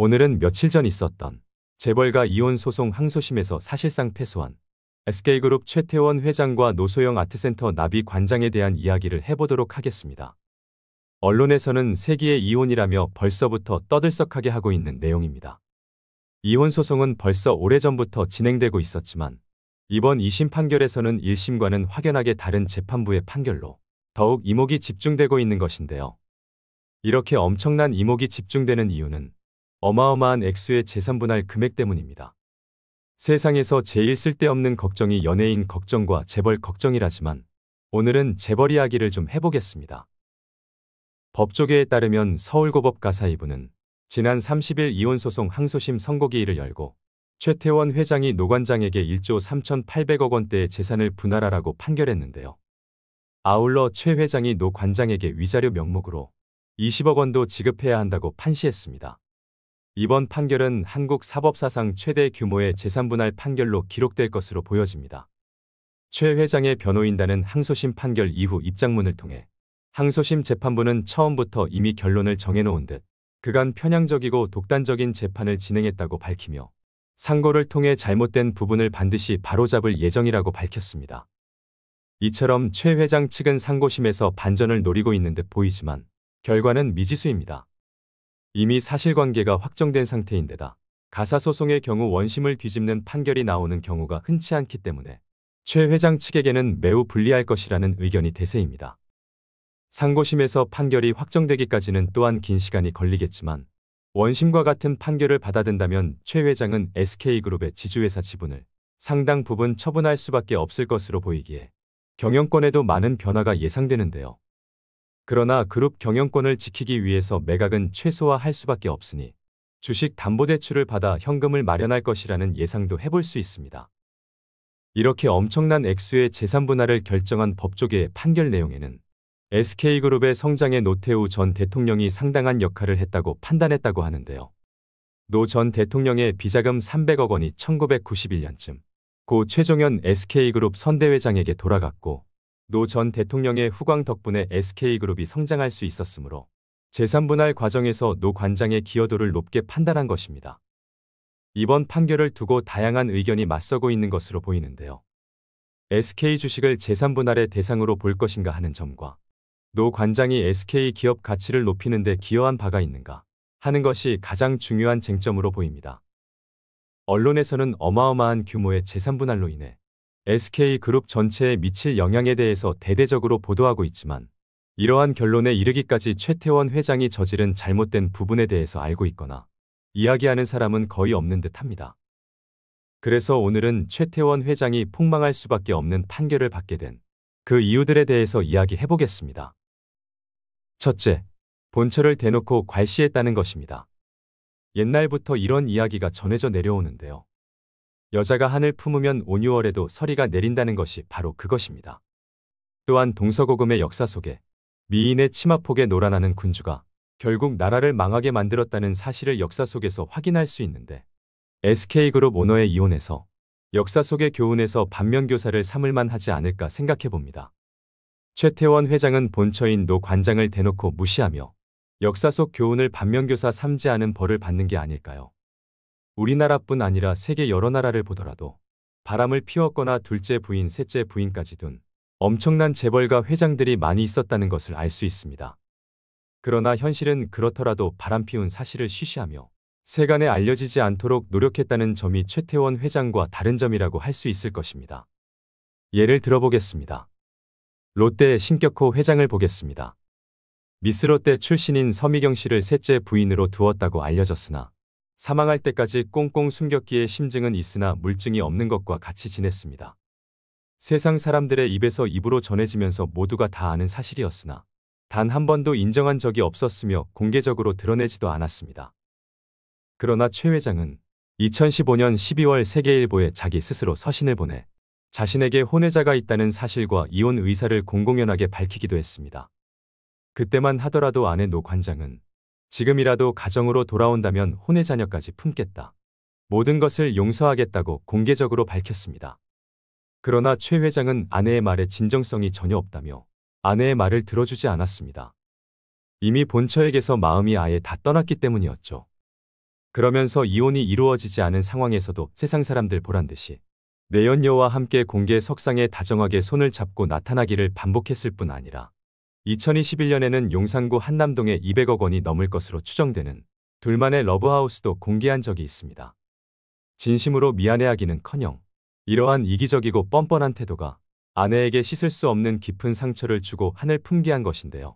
오늘은 며칠 전 있었던 재벌가 이혼 소송 항소심에서 사실상 패소한 SK그룹 최태원 회장과 노소영 아트센터 나비 관장에 대한 이야기를 해보도록 하겠습니다. 언론에서는 세기의 이혼이라며 벌써부터 떠들썩하게 하고 있는 내용입니다. 이혼 소송은 벌써 오래전부터 진행되고 있었지만 이번 2심 판결에서는 1심과는 확연하게 다른 재판부의 판결로 더욱 이목이 집중되고 있는 것인데요. 이렇게 엄청난 이목이 집중되는 이유는 어마어마한 액수의 재산분할 금액 때문입니다. 세상에서 제일 쓸데없는 걱정이 연예인 걱정과 재벌 걱정이라지만 오늘은 재벌 이야기를 좀 해보겠습니다. 법조계에 따르면 서울고법 가사이부는 지난 30일 이혼소송 항소심 선고기일을 열고 최태원 회장이 노 관장에게 1조 3,800억 원대의 재산을 분할하라고 판결했는데요. 아울러 최 회장이 노 관장에게 위자료 명목으로 20억 원도 지급해야 한다고 판시했습니다. 이번 판결은 한국 사법사상 최대 규모의 재산분할 판결로 기록될 것으로 보여집니다. 최 회장의 변호인단은 항소심 판결 이후 입장문을 통해 항소심 재판부는 처음부터 이미 결론을 정해놓은 듯 그간 편향적이고 독단적인 재판을 진행했다고 밝히며 상고를 통해 잘못된 부분을 반드시 바로잡을 예정이라고 밝혔습니다. 이처럼 최 회장 측은 상고심에서 반전을 노리고 있는 듯 보이지만 결과는 미지수입니다. 이미 사실관계가 확정된 상태인데다 가사소송의 경우 원심을 뒤집는 판결이 나오는 경우가 흔치 않기 때문에 최 회장 측에게는 매우 불리할 것이라는 의견이 대세입니다. 상고심에서 판결이 확정되기까지는 또한 긴 시간이 걸리겠지만 원심과 같은 판결을 받아든다면 최 회장은 SK그룹의 지주회사 지분을 상당 부분 처분할 수밖에 없을 것으로 보이기에 경영권에도 많은 변화가 예상되는데요. 그러나 그룹 경영권을 지키기 위해서 매각은 최소화할 수밖에 없으니 주식 담보대출을 받아 현금을 마련할 것이라는 예상도 해볼 수 있습니다. 이렇게 엄청난 액수의 재산 분할을 결정한 법조계의 판결 내용에는 SK그룹의 성장에 노태우 전 대통령이 상당한 역할을 했다고 판단했다고 하는데요. 노 전 대통령의 비자금 300억 원이 1991년쯤 고 최종현 SK그룹 선대회장에게 돌아갔고 노 전 대통령의 후광 덕분에 SK그룹이 성장할 수 있었으므로 재산분할 과정에서 노 관장의 기여도를 높게 판단한 것입니다. 이번 판결을 두고 다양한 의견이 맞서고 있는 것으로 보이는데요. SK 주식을 재산분할의 대상으로 볼 것인가 하는 점과 노 관장이 SK 기업 가치를 높이는 데 기여한 바가 있는가 하는 것이 가장 중요한 쟁점으로 보입니다. 언론에서는 어마어마한 규모의 재산분할로 인해 SK그룹 전체에 미칠 영향에 대해서 대대적으로 보도하고 있지만 이러한 결론에 이르기까지 최태원 회장이 저지른 잘못된 부분에 대해서 알고 있거나 이야기하는 사람은 거의 없는 듯합니다. 그래서 오늘은 최태원 회장이 폭망할 수밖에 없는 판결을 받게 된 그 이유들에 대해서 이야기해보겠습니다. 첫째, 본처를 대놓고 괄시했다는 것입니다. 옛날부터 이런 이야기가 전해져 내려오는데요. 여자가 한을 품으면 5, 6월에도 서리가 내린다는 것이 바로 그것입니다. 또한 동서고금의 역사 속에 미인의 치마폭에 놀아나는 군주가 결국 나라를 망하게 만들었다는 사실을 역사 속에서 확인할 수 있는데 SK그룹 오너의 이혼에서 역사 속의 교훈에서 반면교사를 삼을만 하지 않을까 생각해봅니다. 최태원 회장은 본처인 노 관장을 대놓고 무시하며 역사 속 교훈을 반면교사 삼지 않은 벌을 받는 게 아닐까요? 우리나라뿐 아니라 세계 여러 나라를 보더라도 바람을 피웠거나 둘째 부인, 셋째 부인까지 둔 엄청난 재벌가 회장들이 많이 있었다는 것을 알 수 있습니다. 그러나 현실은 그렇더라도 바람 피운 사실을 쉬쉬하며 세간에 알려지지 않도록 노력했다는 점이 최태원 회장과 다른 점이라고 할 수 있을 것입니다. 예를 들어보겠습니다. 롯데의 신격호 회장을 보겠습니다. 미스롯데 출신인 서미경 씨를 셋째 부인으로 두었다고 알려졌으나 사망할 때까지 꽁꽁 숨겼기에 심증은 있으나 물증이 없는 것과 같이 지냈습니다. 세상 사람들의 입에서 입으로 전해지면서 모두가 다 아는 사실이었으나 단 한 번도 인정한 적이 없었으며 공개적으로 드러내지도 않았습니다. 그러나 최 회장은 2015년 12월 세계일보에 자기 스스로 서신을 보내 자신에게 혼외자가 있다는 사실과 이혼 의사를 공공연하게 밝히기도 했습니다. 그때만 하더라도 아내 노 관장은 지금이라도 가정으로 돌아온다면 혼외자녀까지 품겠다. 모든 것을 용서하겠다고 공개적으로 밝혔습니다. 그러나 최 회장은 아내의 말에 진정성이 전혀 없다며 아내의 말을 들어주지 않았습니다. 이미 본처에게서 마음이 아예 다 떠났기 때문이었죠. 그러면서 이혼이 이루어지지 않은 상황에서도 세상 사람들 보란 듯이 내연녀와 함께 공개 석상에 다정하게 손을 잡고 나타나기를 반복했을 뿐 아니라 2021년에는 용산구 한남동에 200억 원이 넘을 것으로 추정되는 둘만의 러브하우스도 공개한 적이 있습니다. 진심으로 미안해하기는커녕 이러한 이기적이고 뻔뻔한 태도가 아내에게 씻을 수 없는 깊은 상처를 주고 한을 품게 한 것인데요.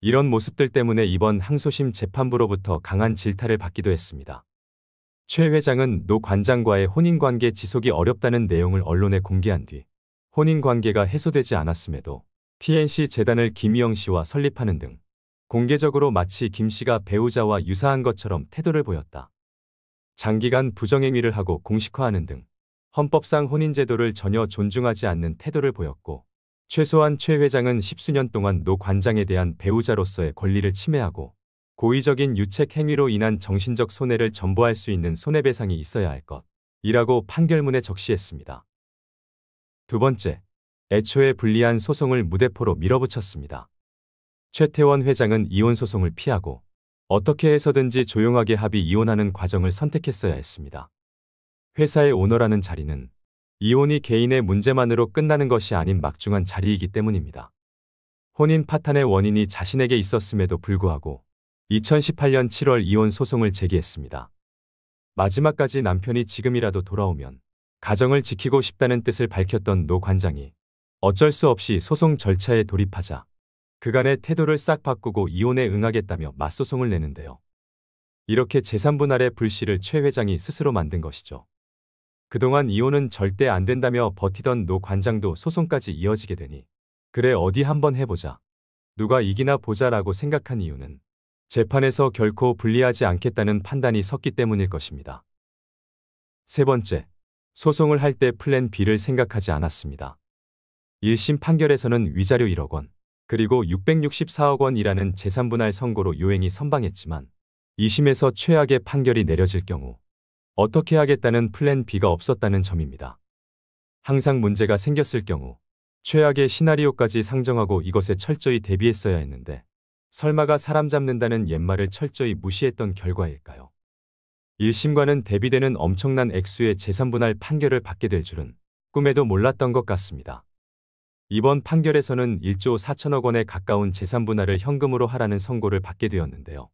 이런 모습들 때문에 이번 항소심 재판부로부터 강한 질타를 받기도 했습니다. 최 회장은 노 관장과의 혼인관계 지속이 어렵다는 내용을 언론에 공개한 뒤 혼인관계가 해소되지 않았음에도 TNC 재단을 김희영 씨와 설립하는 등 공개적으로 마치 김 씨가 배우자와 유사한 것처럼 태도를 보였다. 장기간 부정행위를 하고 공식화하는 등 헌법상 혼인제도를 전혀 존중하지 않는 태도를 보였고 최소한 최 회장은 10수년 동안 노 관장에 대한 배우자로서의 권리를 침해하고 고의적인 유책 행위로 인한 정신적 손해를 전보할 수 있는 손해배상이 있어야 할 것이라고 판결문에 적시했습니다. 두 번째, 애초에 불리한 소송을 무대포로 밀어붙였습니다. 최태원 회장은 이혼 소송을 피하고 어떻게 해서든지 조용하게 합의 이혼하는 과정을 선택했어야 했습니다. 회사의 오너라는 자리는 이혼이 개인의 문제만으로 끝나는 것이 아닌 막중한 자리이기 때문입니다. 혼인 파탄의 원인이 자신에게 있었음에도 불구하고 2018년 7월 이혼 소송을 제기했습니다. 마지막까지 남편이 지금이라도 돌아오면 가정을 지키고 싶다는 뜻을 밝혔던 노 관장이 어쩔 수 없이 소송 절차에 돌입하자 그간의 태도를 싹 바꾸고 이혼에 응하겠다며 맞소송을 내는데요. 이렇게 재산분할의 불씨를 최 회장이 스스로 만든 것이죠. 그동안 이혼은 절대 안 된다며 버티던 노 관장도 소송까지 이어지게 되니 그래 어디 한번 해보자. 누가 이기나 보자라고 생각한 이유는 재판에서 결코 불리하지 않겠다는 판단이 섰기 때문일 것입니다. 세 번째, 소송을 할 때 플랜 B를 생각하지 않았습니다. 1심 판결에서는 위자료 1억 원, 그리고 664억 원이라는 재산분할 선고로 요행이 선방했지만 2심에서 최악의 판결이 내려질 경우 어떻게 하겠다는 플랜 B가 없었다는 점입니다. 항상 문제가 생겼을 경우 최악의 시나리오까지 상정하고 이것에 철저히 대비했어야 했는데 설마가 사람 잡는다는 옛말을 철저히 무시했던 결과일까요? 1심과는 대비되는 엄청난 액수의 재산분할 판결을 받게 될 줄은 꿈에도 몰랐던 것 같습니다. 이번 판결에서는 1조 4천억 원에 가까운 재산분할을 현금으로 하라는 선고를 받게 되었는데요.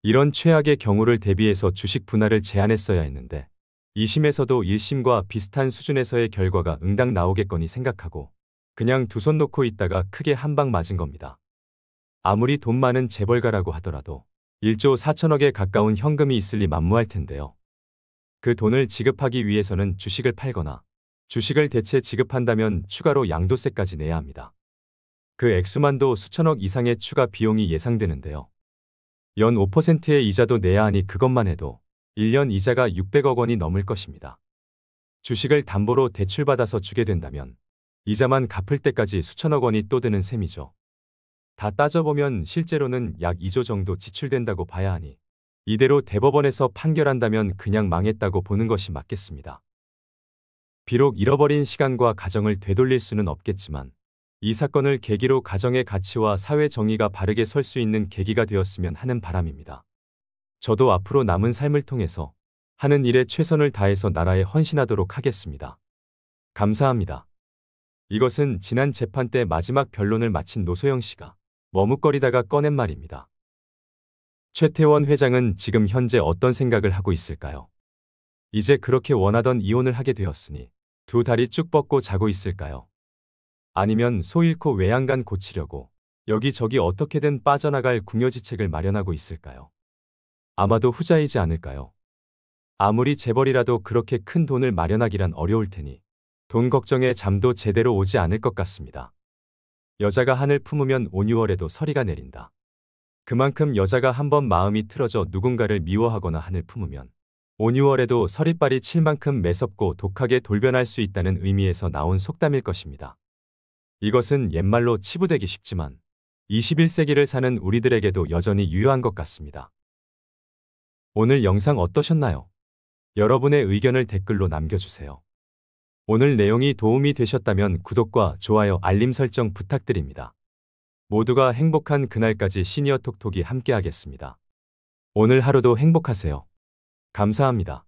이런 최악의 경우를 대비해서 주식 분할을 제한했어야 했는데 2심에서도 1심과 비슷한 수준에서의 결과가 응당 나오겠거니 생각하고 그냥 두 손 놓고 있다가 크게 한 방 맞은 겁니다. 아무리 돈 많은 재벌가라고 하더라도 1조 4천억에 가까운 현금이 있을리 만무할 텐데요. 그 돈을 지급하기 위해서는 주식을 팔거나 주식을 대체 지급한다면 추가로 양도세까지 내야 합니다. 그 액수만도 수천억 이상의 추가 비용이 예상되는데요. 연 5%의 이자도 내야 하니 그것만 해도 1년 이자가 600억 원이 넘을 것입니다. 주식을 담보로 대출받아서 주게 된다면 이자만 갚을 때까지 수천억 원이 또 드는 셈이죠. 다 따져보면 실제로는 약 2조 정도 지출된다고 봐야 하니 이대로 대법원에서 판결한다면 그냥 망했다고 보는 것이 맞겠습니다. 비록 잃어버린 시간과 가정을 되돌릴 수는 없겠지만 이 사건을 계기로 가정의 가치와 사회 정의가 바르게 설 수 있는 계기가 되었으면 하는 바람입니다. 저도 앞으로 남은 삶을 통해서 하는 일에 최선을 다해서 나라에 헌신하도록 하겠습니다. 감사합니다. 이것은 지난 재판 때 마지막 변론을 마친 노소영 씨가 머뭇거리다가 꺼낸 말입니다. 최태원 회장은 지금 현재 어떤 생각을 하고 있을까요? 이제 그렇게 원하던 이혼을 하게 되었으니 두 다리 쭉 뻗고 자고 있을까요? 아니면 소 잃고 외양간 고치려고 여기저기 어떻게든 빠져나갈 궁여지책을 마련하고 있을까요? 아마도 후자이지 않을까요? 아무리 재벌이라도 그렇게 큰 돈을 마련하기란 어려울 테니 돈 걱정에 잠도 제대로 오지 않을 것 같습니다. 여자가 한을 품으면 5, 6월에도 서리가 내린다. 그만큼 여자가 한번 마음이 틀어져 누군가를 미워하거나 한을 품으면 5, 6월에도 서리빨이 칠 만큼 매섭고 독하게 돌변할 수 있다는 의미에서 나온 속담일 것입니다. 이것은 옛말로 치부되기 쉽지만 21세기를 사는 우리들에게도 여전히 유효한 것 같습니다. 오늘 영상 어떠셨나요? 여러분의 의견을 댓글로 남겨주세요. 오늘 내용이 도움이 되셨다면 구독과 좋아요, 알림 설정 부탁드립니다. 모두가 행복한 그날까지 시니어톡톡이 함께하겠습니다. 오늘 하루도 행복하세요. 감사합니다.